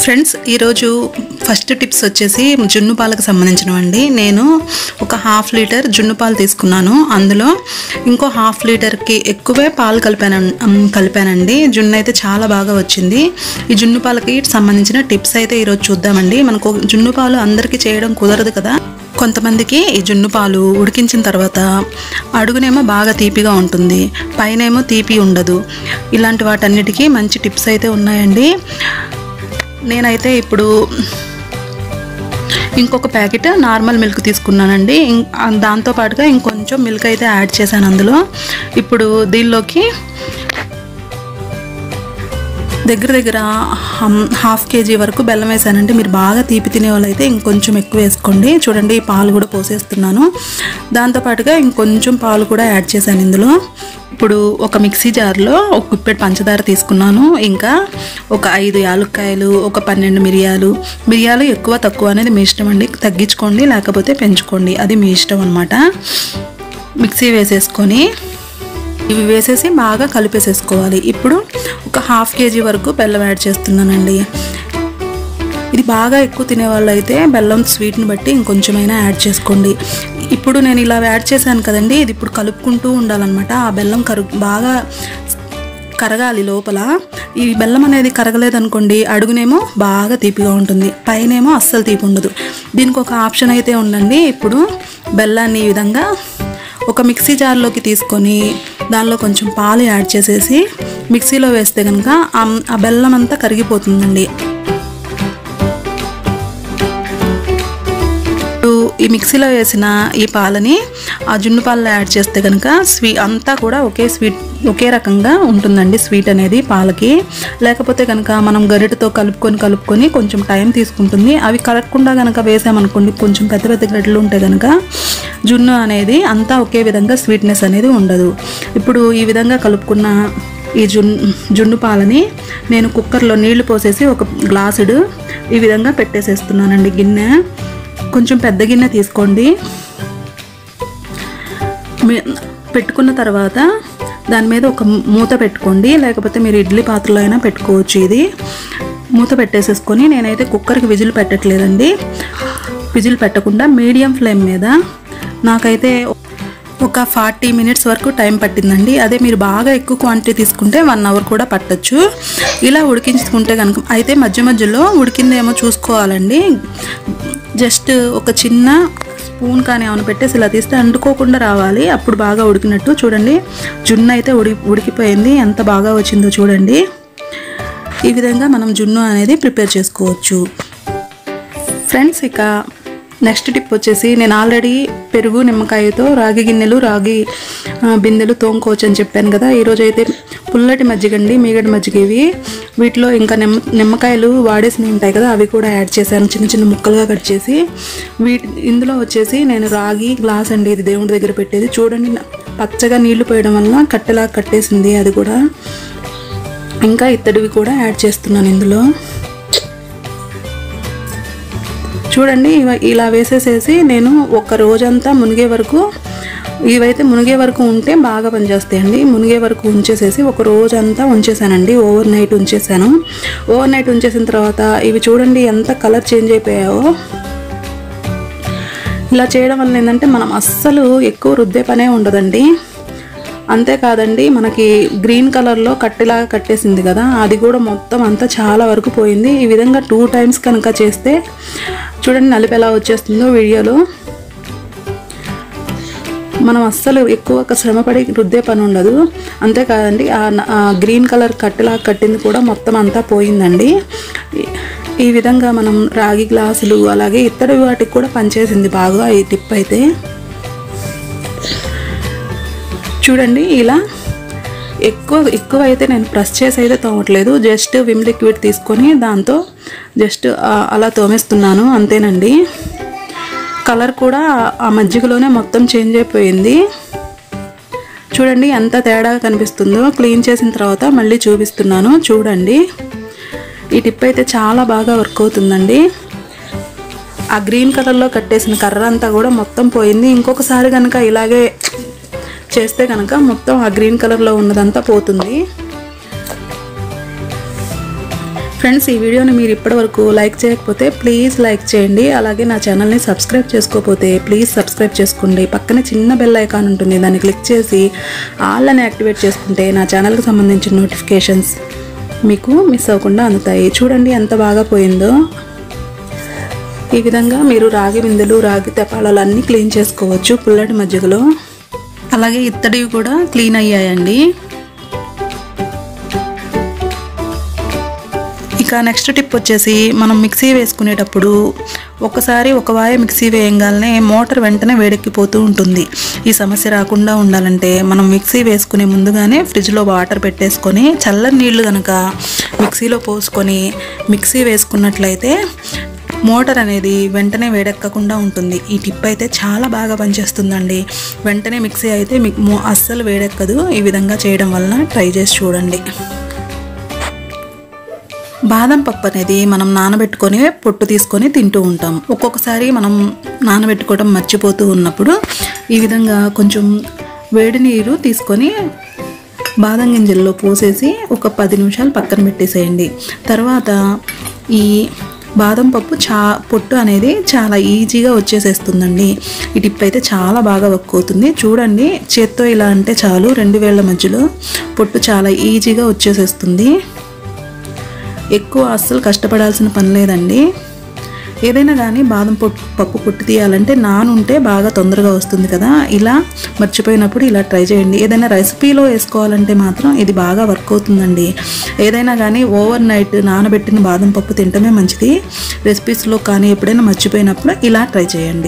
Friends ఈరోజు first tips వచ్చేసి జున్ను పాలకు సంబంధించినవండి. నేను ఒక హాఫ్ లీటర్ జున్ను పాలు తీసుకున్నాను. అందులో ఇంకో హాఫ్ లీటర్కి ఎక్కువే పాలు కలిపానండి. జున్ను అయితే చాలా బాగా వచ్చింది. ఈ జున్ను పాలకి సంబంధించిన టిప్స్ అయితే ఈరోజు చూద్దామండి. మనకు జున్ను పాలు అందరికీ చేయడం కుదరదు కదా. కొంతమందికి ఈ జున్ను పాలు ఉడికించిన తర్వాత అడుగునేమో బాగా తీపిగా ఉంటుంది, పైనేమో తీపి ఉండదు. ఇలాంటి వాటన్నిటికీ మంచి టిప్స్ అయితే ఉన్నాయండి. నేనైతే ఇప్పుడు ఇంకొక ప్యాకెట్ నార్మల్ మిల్క్ తీసుకున్నానండి. దాంతోపాటుగా ఇంకొంచెం మిల్క్ అయితే యాడ్ చేశాను అందులో. ఇప్పుడు దీనిలోకి దగ్గర హాఫ్ కేజీ వరకు బెల్లం వేసానంటే, మీరు బాగా తీపి తినే వాళ్ళు అయితే ఇంకొంచెం ఎక్కువ వేసుకోండి. చూడండి ఈ పాలు కూడా పోసేస్తున్నాను. దాంతోపాటుగా ఇంకొంచెం పాలు కూడా యాడ్ చేశాను ఇందులో. ఇప్పుడు ఒక మిక్సీ జార్లో ఒక గుప్పెడు పంచదార తీసుకున్నాను. ఇంకా ఒక 5 యాలక్కాయలు, ఒక 12 మిరియాలు ఎక్కువ తక్కువ అనేది మీ ఇష్టం అండి. తగ్గించుకోండి లేకపోతే పెంచుకోండి, అది మీ ఇష్టం అన్నమాట. మిక్సీ వేసేసుకొని ఇవి వేసేసి బాగా కలిపేసేసుకోవాలి. ఇప్పుడు ఒక హాఫ్ కేజీ వరకు బెల్లం యాడ్ చేస్తున్నానండి. ఇది బాగా ఎక్కువ తినేవాళ్ళు అయితే బెల్లం స్వీట్ని బట్టి ఇంకొంచెమైనా యాడ్ చేసుకోండి. ఇప్పుడు నేను ఇలా యాడ్ చేశాను కదండి, ఇది ఇప్పుడు కలుపుకుంటూ ఉండాలన్నమాట. ఆ బెల్లం బాగా కరగాలి లోపల. ఈ బెల్లం అనేది కరగలేదనుకోండి, అడుగునేమో బాగా తీపిగా ఉంటుంది, పైనేమో అస్సలు తీపి ఉండదు. దీనికి ఒక ఆప్షన్ అయితే ఉండండి. ఇప్పుడు బెల్లాన్ని ఈ విధంగా ఒక మిక్సీ జార్లోకి తీసుకొని దానిలో కొంచెం పాలు యాడ్ చేసేసి మిక్సీలో వేస్తే కనుక ఆ బెల్లం అంతా కరిగిపోతుందండి. ఈ మిక్సీలో వేసిన ఈ పాలని ఆ జున్ను పాలలో యాడ్ చేస్తే కనుక అంతా కూడా ఒకే రకంగా ఉంటుందండి స్వీట్ అనేది పాలకి. లేకపోతే కనుక మనం గరిటెతో కలుపుకొని కొంచెం టైం తీసుకుంటుంది. అవి కలపకుండా కనుక వేసామనుకోండి, కొంచెం పెద్ద గరిటెలు ఉంటే కనుక జున్ను అనేది అంతా ఒకే విధంగా స్వీట్నెస్ అనేది ఉండదు. ఇప్పుడు ఈ విధంగా కలుపుకున్న ఈ జున్ను పాలని నేను కుక్కర్లో నీళ్లు పోసేసి ఒక గ్లాసుడు ఈ విధంగా పెట్టేసేస్తున్నానండి. గిన్నె కొంచెం పెద్ద గిన్నె తీసుకోండి. పెట్టుకున్న తర్వాత దాని మీద ఒక మూత పెట్టుకోండి, లేకపోతే మీరు ఇడ్లీ పాత్రలో అయినా పెట్టుకోవచ్చు. ఇది మూత పెట్టేసేసుకొని, నేనైతే కుక్కర్కి విజిల్ పెట్టట్లేదండి. విజిల్ పెట్టకుండా మీడియం ఫ్లేమ్ మీద నాకైతే ఒక 40 మినిట్స్ వరకు టైం పట్టిందండి. అదే మీరు బాగా ఎక్కువ క్వాంటిటీ తీసుకుంటే 1 అవర్ కూడా పట్టచ్చు. ఇలా ఉడికించుకుంటే కనుక అయితే మధ్యలో ఉడికిందేమో చూసుకోవాలండి. జస్ట్ ఒక చిన్న స్పూన్ కానీ ఏమైనా పెట్టేసి ఇలా తీస్తే అంటుకోకుండా రావాలి, అప్పుడు బాగా ఉడికినట్టు. చూడండి జున్ను అయితే ఉడికిపోయింది, ఎంత బాగా వచ్చిందో చూడండి. ఈ విధంగా మనం జున్ను అనేది ప్రిపేర్ చేసుకోవచ్చు ఫ్రెండ్స్. ఇక నెక్స్ట్ టిప్ వచ్చేసి, నేను ఆల్రెడీ పెరుగు నిమ్మకాయతో రాగి గిన్నెలు రాగి బిందెలు తోముకోవచ్చు అని చెప్పాను కదా. ఈరోజు అయితే పుల్లటి మజ్జిగండి, మీగడ మజ్జిగ ఇవి. వీటిలో ఇంకా నిమ్మకాయలు వాడేసినవి ఉంటాయి కదా, అవి కూడా యాడ్ చేశాను చిన్న చిన్న ముక్కలుగా కట్ చేసి. ఇందులో వచ్చేసి నేను రాగి గ్లాస్ అండి, ఇది దేవుడి దగ్గర పెట్టేది. చూడండి పచ్చగా నీళ్లు పోయడం వల్ల కట్టెలా కట్టేసింది అది కూడా. ఇంకా ఇత్తడివి కూడా యాడ్ చేస్తున్నాను ఇందులో. చూడండి ఇలా వేసేసేసి నేను ఒక రోజంతా మునిగే వరకు, ఇవైతే మునిగే వరకు ఉంటే బాగా పనిచేస్తాయండి. మునిగే వరకు ఉంచేసేసి ఒక రోజంతా ఉంచేసానండి. ఓవర్ నైట్ ఉంచేసాను. ఓవర్ నైట్ ఉంచేసిన తర్వాత ఇవి చూడండి ఎంత కలర్ చేంజ్ అయిపోయాయో. ఇలా చేయడం వల్ల ఏంటంటే మనం అస్సలు ఎక్కువ రుద్దే పనే ఉండదండి. అంతేకాదండి, మనకి గ్రీన్ కలర్లో కట్టెలాగా కట్టేసింది కదా, అది కూడా మొత్తం అంతా చాలా వరకు పోయింది. ఈ విధంగా 2 టైమ్స్ కనుక చేస్తే చూడండి నలుపు ఎలా వచ్చేస్తుందో వీడియోలో. మనం అస్సలు ఎక్కువ శ్రమపడి రుద్దే పని ఉండదు. అంతేకాదండి, ఆ గ్రీన్ కలర్ కట్టెలాగా కట్టింది కూడా మొత్తం అంతా పోయిందండి. ఈ విధంగా మనం రాగి గ్లాసులు అలాగే ఇతర వాటికి కూడా పనిచేసింది బాగా ఈ టిప్ అయితే. చూడండి ఇలా ఎక్కువ అయితే నేను ప్రెస్ చేసి అయితే తోమట్లేదు. జస్ట్ విమ్ లిక్విడ్ తీసుకొని దాంతో జస్ట్ అలా తోమేస్తున్నాను, అంతేనండి. కలర్ కూడా ఆ మజ్జిగలోనే మొత్తం చేంజ్ అయిపోయింది. చూడండి ఎంత తేడాగా కనిపిస్తుందో. క్లీన్ చేసిన తర్వాత మళ్ళీ చూపిస్తున్నాను చూడండి. ఈ టిప్ అయితే చాలా బాగా వర్క్ అవుతుందండి. ఆ గ్రీన్ కలర్లో కట్టేసిన కర్ర అంతా కూడా మొత్తం పోయింది. ఇంకొకసారి కనుక ఇలాగే చేస్తే కనుక మొత్తం ఆ గ్రీన్ కలర్లో ఉన్నదంతా పోతుంది. ఫ్రెండ్స్, ఈ వీడియోని మీరు ఇప్పటివరకు లైక్ చేయకపోతే ప్లీజ్ లైక్ చేయండి. అలాగే నా ఛానల్ని సబ్స్క్రైబ్ చేసుకోకపోతే ప్లీజ్ సబ్స్క్రైబ్ చేసుకోండి. పక్కనే చిన్న బెల్ ఐకాన్ ఉంటుంది, దాన్ని క్లిక్ చేసి ఆల్ అని యాక్టివేట్ చేసుకుంటే నా ఛానల్కి సంబంధించిన నోటిఫికేషన్స్ మీకు మిస్ అవ్వకుండా అందుతాయి. చూడండి ఎంత బాగా పోయిందో. ఈ విధంగా మీరు రాగి బిందెలు, రాగి తెపాలాలు అన్నీ క్లీన్ చేసుకోవచ్చు పుల్లటి మజ్జిగలో. అలాగే ఇత్తడివి కూడా క్లీన్ అయ్యాయండి. ఇక నెక్స్ట్ టిప్ వచ్చేసి, మనం మిక్సీ వేసుకునేటప్పుడు ఒకసారి ఒక వాయ మిక్సీ వేయగానే మోటార్ వెంటనే వేడెక్కిపోతూ ఉంటుంది. ఈ సమస్య రాకుండా ఉండాలంటే మనం మిక్సీ వేసుకునే ముందుగానే ఫ్రిడ్జ్లో వాటర్ పెట్టేసుకొని చల్లని నీళ్లు కనుక మిక్సీలో పోసుకొని మిక్సీ వేసుకున్నట్లయితే మోటార్ అనేది వెంటనే వేడెక్కకుండా ఉంటుంది. ఈ టిప్ అయితే చాలా బాగా పనిచేస్తుందండి. వెంటనే మిక్సీ అయితే అస్సలు వేడెక్కదు. ఈ విధంగా చేయడం వలన ట్రై చేసి చూడండి. బాదం పప్పు అనేది మనం నానబెట్టుకొని పొట్టు తీసుకొని తింటూ ఉంటాం. ఒక్కొక్కసారి మనం నానబెట్టుకోవడం మర్చిపోతూ ఉన్నప్పుడు ఈ విధంగా కొంచెం వేడి నీరు తీసుకొని బాదం గింజల్లో పోసేసి ఒక 10 నిమిషాలు పక్కన పెట్టేసేయండి. తర్వాత ఈ బాదం పప్పు పొట్టు అనేది చాలా ఈజీగా వచ్చేసేస్తుందండి. ఈ టిప్ అయితే చాలా బాగా వర్క్ అవుతుంది. చూడండి, చేత్తో ఇలా అంటే చాలు, 2 వేళ్ల మధ్యలో పొట్టు చాలా ఈజీగా వచ్చేసేస్తుంది. ఎక్కువ అస్సలు కష్టపడాల్సిన పని లేదండి. ఏదైనా కానీ బాదం పప్పు పొట్టు తీయాలంటే నానుంటే బాగా తొందరగా వస్తుంది కదా. ఇలా మర్చిపోయినప్పుడు ఇలా ట్రై చేయండి. ఏదైనా రెసిపీలో వేసుకోవాలంటే మాత్రం ఇది బాగా వర్క్ అవుతుందండి. ఏదైనా కానీ ఓవర్ నైట్ నానబెట్టిన బాదం పప్పు తినటమే మంచిది. రెసిపీస్లో కానీ ఎప్పుడైనా మర్చిపోయినప్పుడు ఇలా ట్రై చేయండి.